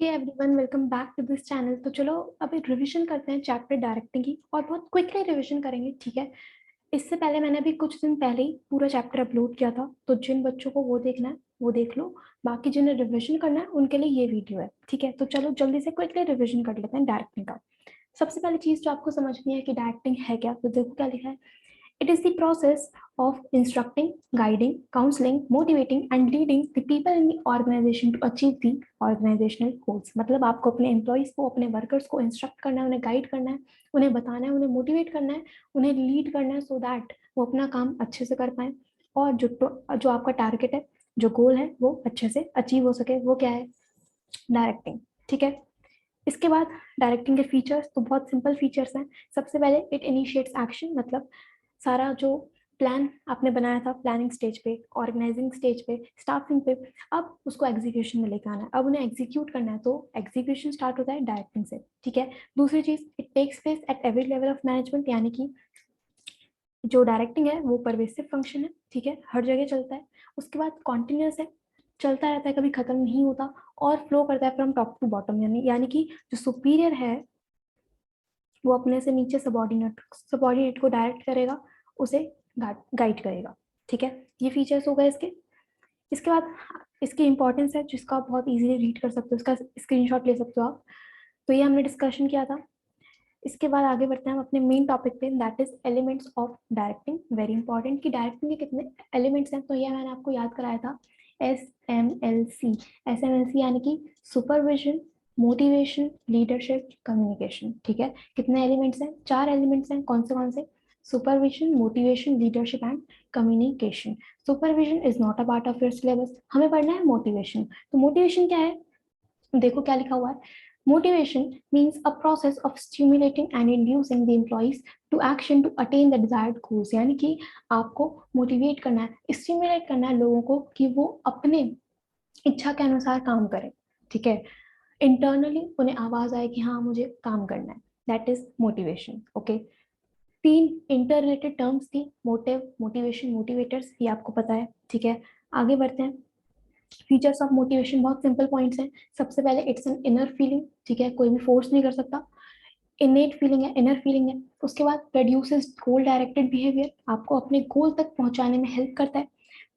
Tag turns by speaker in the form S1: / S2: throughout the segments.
S1: Hey everyone, welcome back to this channel. तो चलो अभी रिवीजन करते हैं चैप्टर डायरेक्टिंग की, और बहुत क्विकली रिवीजन करेंगे, ठीक है। इससे पहले मैंने अभी कुछ दिन पहले ही पूरा चैप्टर अपलोड किया था, तो जिन बच्चों को वो देखना है वो देख लो। बाकी जिन्हें रिवीजन करना है उनके लिए ये वीडियो है, ठीक है। तो चलो जल्दी से क्विकली रिवीजन कर लेते हैं डायरेक्टिंग का। सबसे पहली चीज जो आपको समझनी है कि डायरेक्टिंग है क्या, तो देखो क्या लिखा है। It is the process of instructing, guiding, counseling, motivating, and leading the people in the organization to achieve the organizational goals. मतलब आपको अपने एम्प्लॉइज को, अपने वर्कर्स को इंस्ट्रक्ट करना है, उन्हें गाइड करना है, उन्हें बताना है, उन्हें मोटिवेट करना है, उन्हें लीड करना है, सो दैट वो अपना काम अच्छे से कर पाए और जो आपका टारगेट है, जो गोल है, वो अच्छे से अचीव हो सके। वो क्या है? डायरेक्टिंग, ठीक है। इसके बाद डायरेक्टिंग के फीचर्स तो बहुत सिंपल फीचर्स हैं। सबसे पहले इट इनिशिएट्स एक्शन, मतलब सारा जो प्लान आपने बनाया था प्लानिंग स्टेज पे, ऑर्गेनाइजिंग स्टेज पे, स्टाफिंग पे, अब उसको एग्जीक्यूशन में लेकर आना है, अब उन्हें एग्जीक्यूट करना है, तो एग्जीक्यूशन स्टार्ट होता है डायरेक्टिंग से, ठीक है। दूसरी चीज, it takes place at every level of management, यानी कि जो डायरेक्टिंग है वो परवेसिव फंक्शन है, ठीक है, हर जगह चलता है। उसके बाद कॉन्टिन्यूस है, चलता रहता है, कभी खत्म नहीं होता, और फ्लो करता है फ्रॉम टॉप टू बॉटम, यानी कि जो सुपीरियर है वो अपने से नीचे सबॉर्डिनेट सबॉर्डिनेट को डायरेक्ट करेगा, उसे गाइड करेगा, ठीक है। ये फीचर्स हो गए इसके। इसके बाद इसकी इंपॉर्टेंस है जिसका आप बहुत इजीली रीड कर सकते हो, इसका स्क्रीनशॉट ले सकते हो आप। तो ये हमने डिस्कशन किया था। इसके बाद आगे बढ़ते हैं हम अपने मेन टॉपिक पे, that is elements of directing. Very important कि डायरेक्टिंग के कितने एलिमेंट्स हैं, तो ये मैंने आपको याद कराया था। SMLC। SMLC यानी कि सुपरविजन, मोटिवेशन, लीडरशिप, कम्युनिकेशन, ठीक है। कितने एलिमेंट्स हैं? 4 एलिमेंट्स हैं। कौन से? Supervision, motivation, leadership and communication. Supervision is not a part of your syllabus, हमें पढ़ना है मोटिवेशन। तो मोटिवेशन क्या है? देखो क्या लिखा हुआ है। Motivation means a process of stimulating and inducing the employees to action to attain the desired goals। यानी कि आपको मोटिवेट करना है, स्टिमुलेट करना है लोगों को कि वो अपने इच्छा के अनुसार काम करें, ठीक है। इंटरनली उन्हें आवाज आए कि हाँ मुझे काम करना है, that is motivation, okay. 3 inter related terms थी, मोटिव, मोटिवेशन, मोटिवेटर्स, ये आपको पता है, ठीक है। आगे बढ़ते हैं। फीचर्स ऑफ मोटिवेशन बहुत सिंपल पॉइंट्स हैं। सबसे पहले इट्स एन इनर फीलिंग, ठीक है, कोई भी फोर्स नहीं कर सकता। इनेट फीलिंग है, इनर फीलिंग है। उसके बाद प्रोड्यूसेस गोल डायरेक्टेड बिहेवियर, आपको अपने गोल तक पहुंचाने में हेल्प करता है।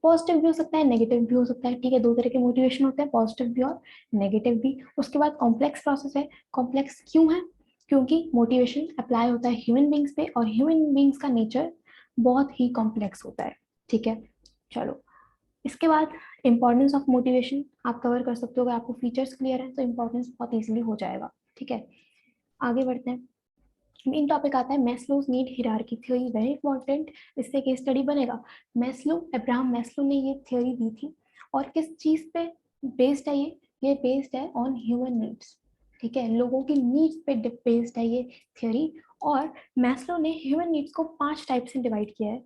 S1: पॉजिटिव भी हो सकता है, नेगेटिव भी हो सकता है, ठीक है। 2 तरह के मोटिवेशन होते हैं, पॉजिटिव भी और नेगेटिव भी। उसके बाद कॉम्प्लेक्स प्रोसेस है। कॉम्प्लेक्स क्यों है? क्योंकि मोटिवेशन अप्लाई होता है ह्यूमन बींग्स पे, और ह्यूमन बींग्स का नेचर बहुत ही कॉम्प्लेक्स होता है, ठीक है। चलो, इसके बाद इंपॉर्टेंस ऑफ मोटिवेशन आप कवर कर सकते हो। अगर आपको फीचर्स क्लियर है तो इंपॉर्टेंस बहुत इजीली हो जाएगा, ठीक है। आगे बढ़ते हैं। मेन टॉपिक आता है Maslow's need hierarchy theory, very important, इससे केस स्टडी बनेगा। मैस्लो, अब्राहम मैस्लो ने ये थ्योरी दी थी, और किस चीज पे बेस्ड है ये बेस्ड है ऑन ह्यूमन नीड्स, ठीक है। लोगों की नीड्स पे बेस्ड है ये थ्योरी। और मैस्लो ने ह्यूमन नीड्स को 5 टाइप से डिवाइड किया है।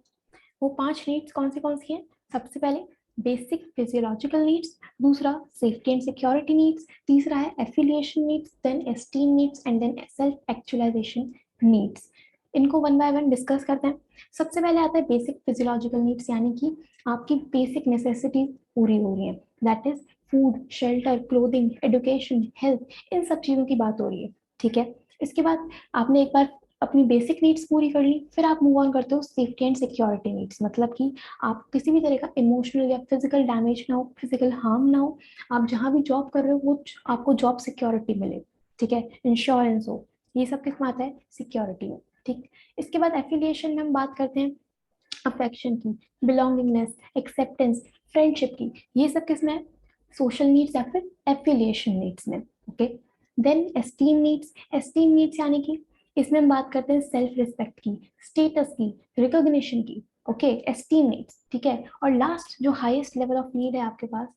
S1: वो 5 नीड्स कौन सी हैं? सबसे पहले बेसिक फिजियोलॉजिकल नीड्स, दूसरा सेफ्टी एंड सिक्योरिटी नीड्स, तीसरा है affiliation needs, then esteem needs, and then self actualisation needs. इनको वन बाय वन डिस्कस करते हैं। सबसे पहले आता है बेसिक फिजियोलॉजिकल नीड्स, यानी कि आपकी बेसिक नेसेसिटीज पूरी हो रही है, that is food, shelter, clothing, education, health, इन सब चीजों की बात हो रही है, ठीक है। इसके बाद आपने एक बार अपनी बेसिक नीड्स पूरी कर ली, फिर आप मूव ऑन करते हो सेफ्टी एंड सिक्योरिटी नीड्स, मतलब कि आप किसी भी तरह का इमोशनल या फिजिकल डैमेज ना हो, फिजिकल हार्म ना हो, आप जहाँ भी जॉब कर रहे हो वो आपको जॉब सिक्योरिटी मिले, ठीक है, इंश्योरेंस हो। ये सब किस में आता है? सिक्योरिटी में, ठीक। इसके बाद एफिलिएशन में हम बात करते हैं अफेक्शन की, बिलोंगिंगनेस, एक्सेप्टेंस, फ्रेंडशिप की। ये सब किस में है? सोशल नीड्स या फिर एफिलिएशन नीड्स में, okay. Then esteem needs, esteem needs यानी कि इसमें हम बात करते हैं सेल्फ रिस्पेक्ट की, स्टेटस की, रिकॉग्निशन की, ओके, एस्टीम नीड्स, ठीक है। और लास्ट जो हाईएस्ट लेवल ऑफ नीड है आपके पास,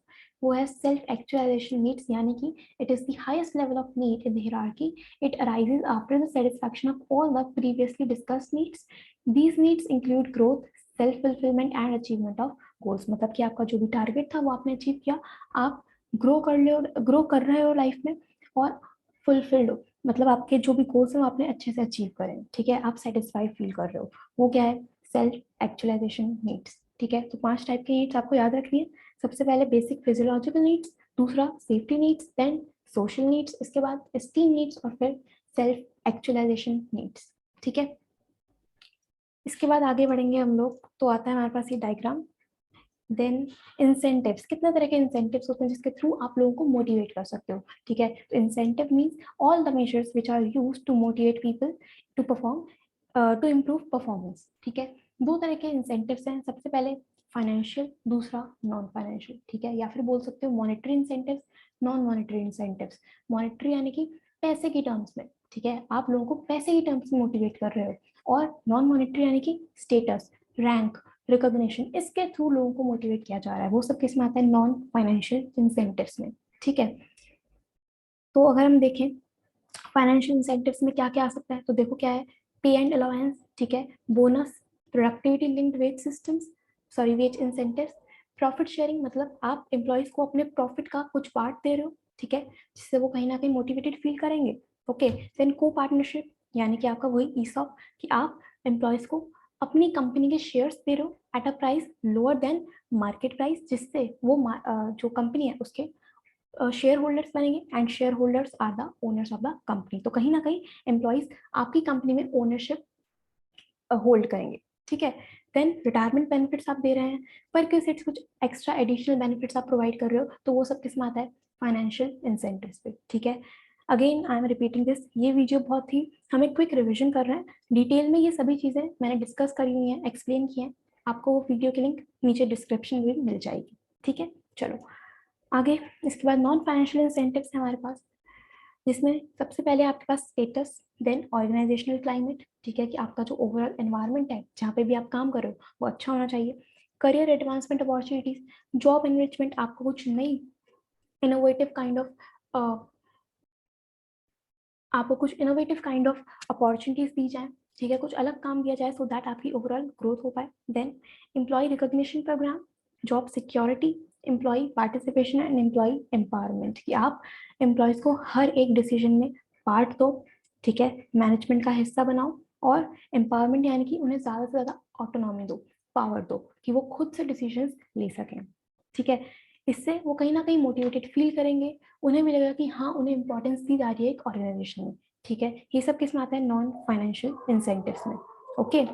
S1: वो है सेल्फ एक्चुअलाइजेशन नीड्स, यानी कि it is the highest level of need in the hierarchy. It arises after the satisfaction of all the previously discussed needs. These needs include growth, self fulfilment and achievement of goals, मतलब कि आपका जो भी target था वो आपने achieve किया, आप ग्रो कर रहे हो लाइफ में, और फुलफिल्ड हो, मतलब आपके जो भी गोल्स हैं वो आपने अच्छे से अचीव करें, ठीक है, आप सेटिस्फाइड फील कर रहे हो। वो क्या है? सेल्फ एक्चुअलाइजेशन नीड्स, ठीक है। तो 5 टाइप की नीड्स आपको याद रखनी है। सबसे पहले बेसिक फिजियोलॉजिकल नीड्स, दूसरा safety needs, then social needs, इसके बाद एस्टीम नीड्स और फिर सेल्फ एक्चुअलाइजेशन नीड्स। ठीक है, इसके बाद आगे बढ़ेंगे हम लोग, तो आता है हमारे पास ये डायग्राम। देन इंसेंटिव्स, कितने तरह के इंसेंटिव्स होते हैं जिसके थ्रू आप लोगों को मोटिवेट कर सकते हो। ठीक है, तो incentive means all the measures which are used to motivate people to perform, to improve performance. ठीक है, दो तरह के इंसेंटिव्स हैं, सबसे पहले फाइनेंशियल, दूसरा नॉन फाइनेंशियल। ठीक है, या फिर बोल सकते हो monetary incentives, non monetary incentives. Monetary यानी कि पैसे की टर्म्स में, ठीक है, आप लोगों को पैसे की टर्म्स में मोटिवेट कर रहे हो, और नॉन मॉनेटरी यानी कि स्टेटस, रैंक, रिकॉग्निशन, इसके थ्रू लोगों को मोटिवेट किया जा रहा है। वो सब किस में आता है? नॉन फाइनेंशियल इंसेंटिव्स में। ठीक है, तो अगर हम देखें फाइनेंशियल इंसेंटिव्स में क्या क्या आ सकता है, तो देखो क्या है, पे एंड अलाउंस, ठीक है, bonus, productivity linked wage systems, sorry wage incentives, profit sharing, मतलब आप एम्प्लॉयज को अपने प्रॉफिट का कुछ पार्ट दे रहे हो, ठीक है, जिससे वो कहीं ना कहीं मोटिवेटेड फील करेंगे। ओके, देन को पार्टनरशिप, यानी कि आपका वही ईसॉप, कि आप एम्प्लॉयज को अपनी कंपनी के शेयर्स दे रहे हो at a price lower than market price, जिससे वो जो कंपनी है उसके शेयर होल्डर्स बनेंगे, and share holders are the owners of the company. तो कहीं ना कहीं एम्प्लॉइज आपकी कंपनी में ओनरशिप होल्ड करेंगे। ठीक है, देन रिटायरमेंट बेनिफिट्स आप दे रहे हैं, पर किस कुछ एक्स्ट्रा एडिशनल बेनिफिट्स आप प्रोवाइड कर रहे हो, तो वो सब किस में आता है? फाइनेंशियल इंसेंटिव्स पे। ठीक है, again I am repeating this, ये वीडियो बहुत ही हमें क्विक रिविजन कर रहे हैं, डिटेल में ये सभी चीजें मैंने डिस्कस करी हुई हैं, एक्सप्लेन की हैं। आपको वो वीडियो की लिंक नीचे डिस्क्रिप्शन में मिल जाएगी। ठीक है, चलो आगे। इसके बाद नॉन फाइनेंशियल इंसेंटिव्स है हमारे पास, जिसमें सबसे पहले आपके पास स्टेटस, देन ऑर्गेनाइजेशनल क्लाइमेट, ठीक है, कि आपका जो ओवरऑल एनवायरनमेंट है जहाँ पे भी आप काम कर रहे हो वो अच्छा होना चाहिए। Career advancement opportunities, job enrichment, आपको कुछ नई इनोवेटिव काइंड ऑफ आपको कुछ इनोवेटिव काइंड ऑफ अपॉर्चुनिटीज दी जाए, ठीक है, कुछ अलग काम दिया जाए, सो दैट आपकी ओवरऑल ग्रोथ हो पाए। Then employee recognition program, job security, employee participation and employee empowerment, कि आप एम्प्लॉयज को हर एक डिसीजन में पार्ट दो, ठीक है, मैनेजमेंट का हिस्सा बनाओ, और एम्पावरमेंट यानी कि उन्हें ज़्यादा से ज़्यादा ऑटोनॉमी दो, पावर दो, कि वो खुद से डिसीजंस ले सकें। ठीक है, इससे वो कहीं ना कहीं मोटिवेटेड फील करेंगे, उन्हें भी लगेगा कि हाँ उन्हें इंपॉर्टेंस दी जा रही है एक ऑर्गेनाइजेशन में। ठीक है, ये सब किस में आता है? नॉन फाइनेंशियल इंसेंटिव्स में। ओके,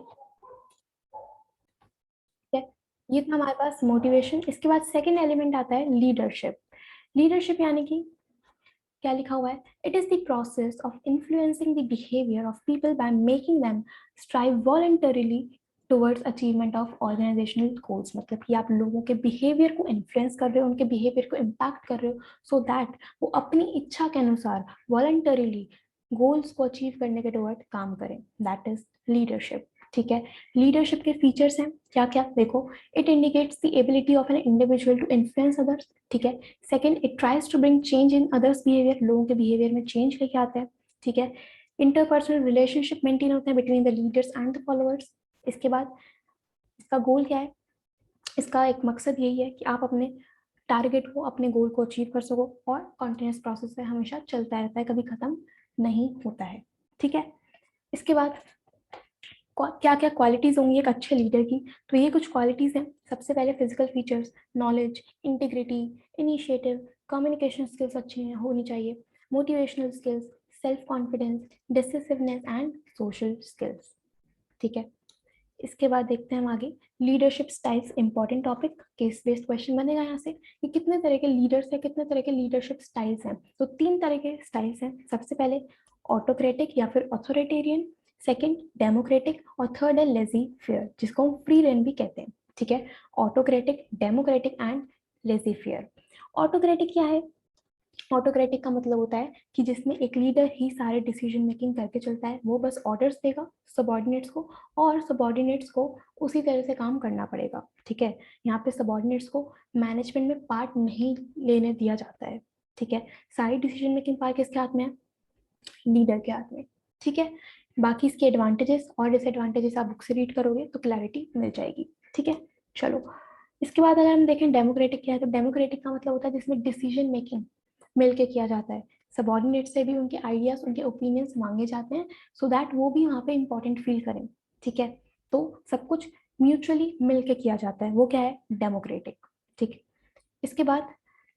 S1: ये था हमारे पास मोटिवेशन। इसके बाद सेकंड एलिमेंट आता है लीडरशिप। लीडरशिप यानी कि क्या लिखा हुआ है? It is the process of influencing the behaviour of people by making them strive voluntarily towards achievement of organisational goals, मतलब कि आप लोगों के बिहेवियर को इन्फ्लुएंस कर रहे हो, उनके बिहेवियर को इम्पैक्ट कर रहे हो, सो दैट वो अपनी इच्छा के अनुसार वॉलंटरीली गोल्स को अचीव करने के टुवर्ड काम करें। That is leadership. ठीक है, लीडरशिप के फीचर्स हैं क्या क्या, देखो, it indicates the ability of an individual to influence others. ठीक है, second, it tries to bring change in others behaviour, लोगों के बिहेवियर में चेंज लेके आता है। ठीक है, इंटरपर्सनल रिलेशनशिप मेंटेन होते हैं between the leaders and the followers. इसके बाद इसका गोल क्या है? इसका एक मकसद यही है कि आप अपने टारगेट को, अपने गोल को अचीव कर सको, और कॉन्टिन्यूस प्रोसेस है, हमेशा चलता रहता है, कभी खत्म नहीं होता है। ठीक है, इसके बाद क्या क्या क्वालिटीज होंगी एक अच्छे लीडर की, तो ये कुछ क्वालिटीज हैं। सबसे पहले physical features, knowledge, integrity, initiative, communication skills अच्छी होनी चाहिए, motivational skills, self confidence, decisiveness and social skills. ठीक है, इसके बाद देखते हैं हम आगे leadership styles, important topic, case based question बनेगा यहाँ से कि कितने तरह के लीडर्स हैं, कितने तरह के लीडरशिप स्टाइल्स हैं। तो तीन तरह के स्टाइल्स हैं, सबसे पहले ऑटोक्रेटिक या फिर ऑथोरिटेरियन, सेकंड डेमोक्रेटिक, और थर्ड है लेजी फेयर, जिसको हम फ्री रेन भी कहते हैं। ठीक है, autocratic, democratic and lazy fair. Autocratic क्या है? ऑटोक्रेटिक का मतलब होता है कि जिसमें एक लीडर ही सारे डिसीजन मेकिंग करके चलता है, वो बस ऑर्डर्स देगा सबॉर्डिनेट्स को, और सबॉर्डिनेट्स को उसी तरह से काम करना पड़ेगा। ठीक है, यहाँ पे सबॉर्डिनेट्स को मैनेजमेंट में पार्ट नहीं लेने दिया जाता है। ठीक है, सारी डिसीजन मेकिंग पार्ट किसके हाथ में है? लीडर के हाथ में। ठीक है, बाकी इसके एडवांटेजेस और डिसएडवांटेजेस आप बुक से रीड करोगे तो क्लैरिटी मिल जाएगी। ठीक है, चलो इसके बाद अगर हम देखें डेमोक्रेटिक क्या है, तो डेमोक्रेटिक का मतलब होता है जिसमें डिसीजन मेकिंग मिलके किया जाता है, सबॉर्डिनेट से भी उनके आइडियाज, उनके ओपिनियंस मांगे जाते हैं, सो दैट वो भी वहाँ पे इंपॉर्टेंट फील करें। ठीक है, तो सब कुछ म्यूचुअली मिलके किया जाता है, वो क्या है? डेमोक्रेटिक। ठीक, इसके बाद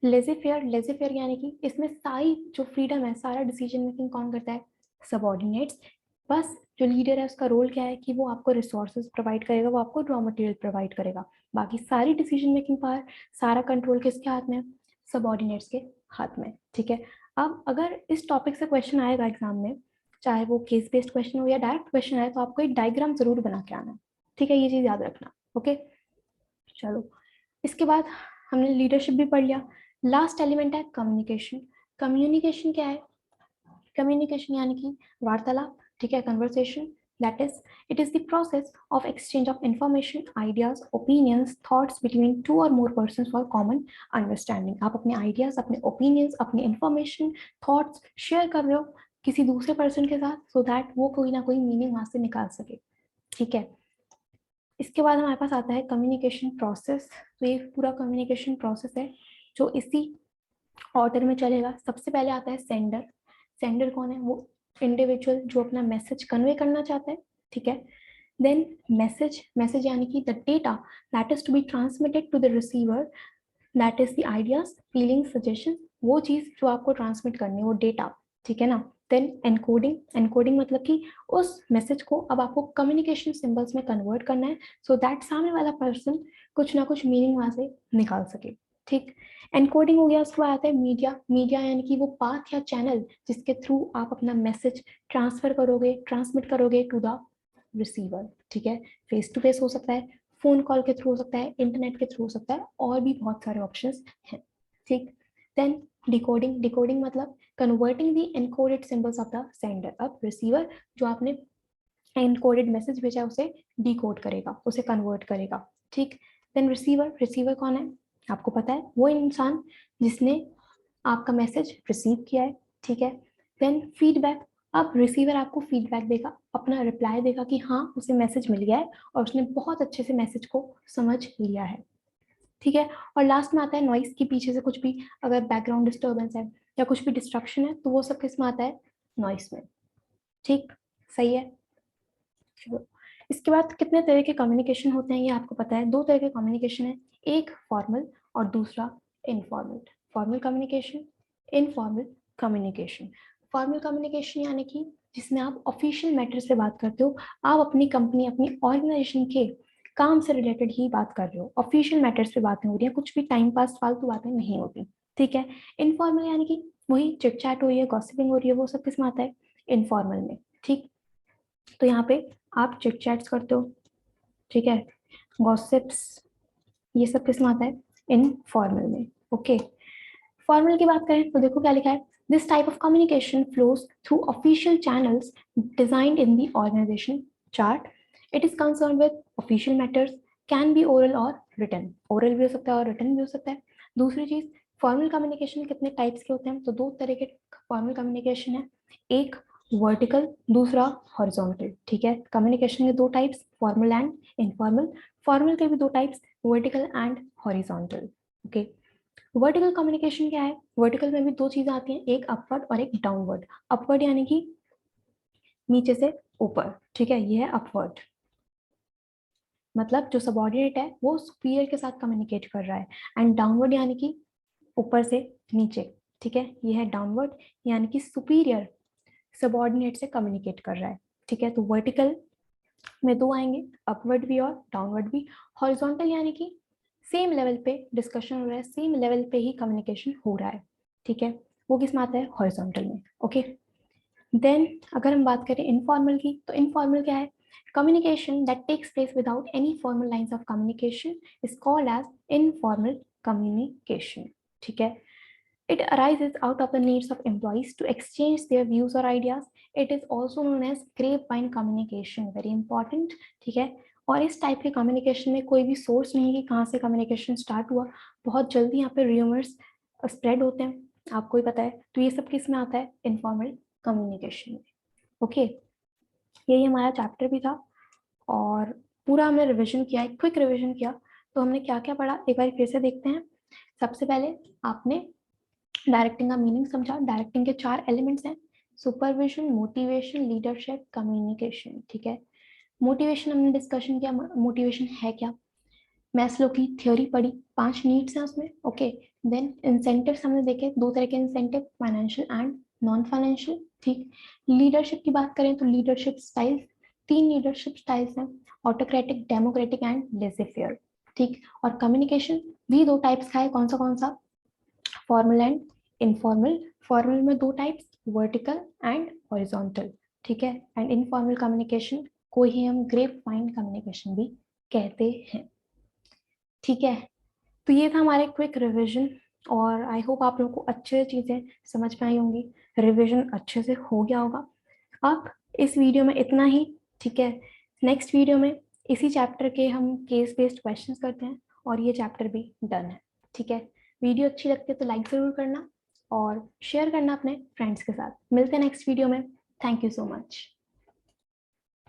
S1: लेजे फेयर यानी कि इसमें सारी जो फ्रीडम है, सारा डिसीजन मेकिंग कौन करता है? सबॉर्डिनेट्स। बस जो लीडर है उसका रोल क्या है कि वो आपको रिसोर्सेज प्रोवाइड करेगा, वो आपको रॉ मटेरियल प्रोवाइड करेगा। बाकी सारी डिसीजन मेकिंग पावर, सारा कंट्रोल किसके हाथ में है? सबॉर्डिनेट्स के हाथ में। ठीक है, अब अगर इस टॉपिक से क्वेश्चन आएगा एग्जाम में, चाहे वो केस बेस्ड क्वेश्चन हो या डायरेक्ट क्वेश्चन आए, तो आपको एक डायग्राम जरूर बना के आना है। ठीक है, ये चीज याद रखना। ओके, चलो इसके बाद हमने लीडरशिप भी पढ़ लिया। लास्ट एलिमेंट है कम्युनिकेशन। कम्युनिकेशन क्या है? कम्युनिकेशन यानी कि वार्तालाप। ठीक है, conversation. That is, it is the process of exchange of information, ideas, opinions, thoughts between two or more person for common understanding. आप अपने आइडियाज, अपने ओपिनियंस, अपनी इंफॉर्मेशन, थॉट्स शेयर कर रहे हो किसी दूसरे पर्सन के साथ, सो दैट वो कोई ना कोई मीनिंग वहां से निकाल सके। ठीक है, इसके बाद हमारे पास आता है कम्युनिकेशन प्रोसेस। तो ये पूरा कम्युनिकेशन प्रोसेस है जो इसी ऑर्डर में चलेगा। सबसे पहले आता है सेंडर। सेंडर कौन है? वो इंडिविजुअल जो अपना मैसेज कन्वे करना चाहता है। ठीक है, देन मैसेज। मैसेज यानी कि the data that is to be transmitted to the receiver, that is the ideas, feeling, suggestion, वो चीज जो आपको ट्रांसमिट करनी है, वो डेटा। ठीक है ना। Then encoding. एनकोडिंग मतलब कि उस मैसेज को अब आपको कम्युनिकेशन सिंबल्स में कन्वर्ट करना है, सो दैट सामने वाला पर्सन कुछ ना कुछ मीनिंग वहां से निकाल सके। ठीक, एनकोडिंग हो गया। उसके बाद आता है मीडिया। मीडिया यानी कि वो पाथ या चैनल जिसके थ्रू आप अपना मैसेज ट्रांसफर करोगे, ट्रांसमिट करोगे टू द रिसीवर। ठीक है, फेस टू फेस हो सकता है, फोन कॉल के थ्रू हो सकता है, इंटरनेट के थ्रू हो सकता है, और भी बहुत सारे ऑप्शंस हैं। ठीक, देन डिकोडिंग। डिकोडिंग मतलब converting the encoded symbols of the sender. अब रिसीवर जो आपने एनकोडेड मैसेज भेजा उसे डिकोड करेगा, उसे कन्वर्ट करेगा। ठीक, देन रिसीवर। रिसीवर कौन है? आपको पता है, वो इंसान जिसने आपका मैसेज रिसीव किया है। ठीक है, देन फीडबैक। अब रिसीवर आपको फीडबैक देगा, अपना रिप्लाई देगा कि हाँ उसे मैसेज मिल गया है और उसने बहुत अच्छे से मैसेज को समझ लिया है। ठीक है, और लास्ट में आता है नॉइस, की पीछे से कुछ भी अगर बैकग्राउंड डिस्टर्बेंस है या कुछ भी डिस्ट्रक्शन है तो वो सब किस में आता है? नॉइस में। ठीक, सही है। चलो, इसके बाद कितने तरह के कम्युनिकेशन होते हैं ये आपको पता है। दो तरह के कम्युनिकेशन है, एक फॉर्मल और दूसरा informal. Formal communication, informal communication. Formal communication यानी कि जिसमें आप ऑफिशियल मैटर्स पे बात करते हो, आप अपनी कंपनी, अपनी ऑर्गेनाइजेशन के काम से रिलेटेड ही बात कर रहे हो, ऑफिशियल मैटर्स पे बातें हो रही है, कुछ भी टाइम पास फालतू बातें नहीं होती। ठीक है, इनफॉर्मल यानी कि वही चिट चैट हो रही है, गॉसिपिंग हो रही है, वो सब किस में आता है? इनफॉर्मल में। ठीक, तो यहाँ पे आप चिट चैट्स करते हो, ठीक है, गॉसिप्स, ये सब किस में आता है? इनफॉर्मल में। ओके, फॉर्मल की बात करें तो देखो क्या लिखा है, this type of communication flows through official channels designed in the organisation chart. It is concern with official matters, can be oral और रिटन। ओरल भी हो सकता है और रिटन भी हो सकता है। दूसरी चीज, फॉर्मल कम्युनिकेशन कितने टाइप्स के होते हैं? तो दो तरह के फॉर्मल कम्युनिकेशन है, एक वर्टिकल, दूसरा हॉरिजॉन्टल। ठीक है, कम्युनिकेशन के दो types, formal and informal. Formal के भी दो types, vertical and horizontal. Okay, vertical communication क्या है? वर्टिकल में भी दो चीजें आती हैं, एक अपवर्ड और एक डाउनवर्ड। अपवर्ड यानी कि नीचे से ऊपर। ठीक है, ये है अपवर्ड, मतलब जो सबऑर्डिनेट है वो सुपीरियर के साथ कम्युनिकेट कर रहा है। एंड डाउनवर्ड यानी कि ऊपर से नीचे। ठीक है, ये है डाउनवर्ड, यानी कि सुपीरियर सबऑर्डिनेट से कम्युनिकेट कर रहा है। ठीक है, तो वर्टिकल में दो आएंगे, अपवर्ड भी और डाउनवर्ड भी। हॉरिजॉन्टल यानी कि सेम लेवल पे डिस्कशन हो रहा है, सेम लेवल पे ही कम्युनिकेशन हो रहा है। ठीक है, वो किस में आता है? हॉरिजॉन्टल में। ओके, देन अगर हम बात करें इनफॉर्मल की, तो इनफॉर्मल क्या है? Communication that takes place without any formal lines of communication is called as informal communication. ठीक है, it arises out of the needs of employees to exchange their views or ideas. It is also known as grapevine communication. Very important. ठीक है, और इस type के communication में कोई भी सोर्स नहीं है कि कहाँ से कम्युनिकेशन स्टार्ट हुआ, बहुत जल्दी यहाँ पे रूमर्स स्प्रेड होते हैं, आपको ही पता है। तो ये सब किस में आता है? इनफॉर्मल कम्युनिकेशन में। ओके, यही हमारा चैप्टर भी था और पूरा हमने रिविजन किया, एक क्विक रिविजन किया। तो हमने क्या क्या पढ़ा एक बार फिर से देखते हैं। सबसे पहले आपने डायरेक्टिंग का मीनिंग समझा। डायरेक्टिंग के चार एलिमेंट्स हैं, सुपरविजन, मोटिवेशन, लीडरशिप, कम्युनिकेशन। ठीक है, मोटिवेशन हमने डिस्कशन किया, मोटिवेशन है क्या? मैस्लो की थ्योरी पढ़ी, 5 नीड्स हैं उसमें। ओके, देन इंसेंटिव्स हमने देखे, दो तरह के incentive, financial and non financial, ठीक। लीडरशिप की बात करें तो लीडरशिप स्टाइल्स, 3 लीडरशिप स्टाइल्स हैं, autocratic, democratic and lazy fair, ठीक। और कम्युनिकेशन भी 2 टाइप्स का है, कौन सा, फॉर्मल एंड इनफॉर्मल। फॉर्मल में 2 टाइप्स, वर्टिकल एंड हॉरिजॉन्टल, ठीक है। एंड इनफॉर्मल कम्युनिकेशन को ही हम ग्रेप वाइन कम्युनिकेशन भी कहते हैं, ठीक है। तो ये था हमारे क्विक रिवीजन, और आई होप आप लोगों को अच्छे चीज़ें समझ में आई होंगी, रिवीजन अच्छे से हो गया होगा। अब इस वीडियो में इतना ही, ठीक है। नेक्स्ट वीडियो में इसी चैप्टर के हम केस बेस्ड क्वेश्चंस करते हैं, और ये चैप्टर भी डन है, ठीक है। वीडियो अच्छी लगती है तो लाइक ज़रूर करना और शेयर करना अपने फ्रेंड्स के साथ। मिलते हैं नेक्स्ट वीडियो में। Thank you so much.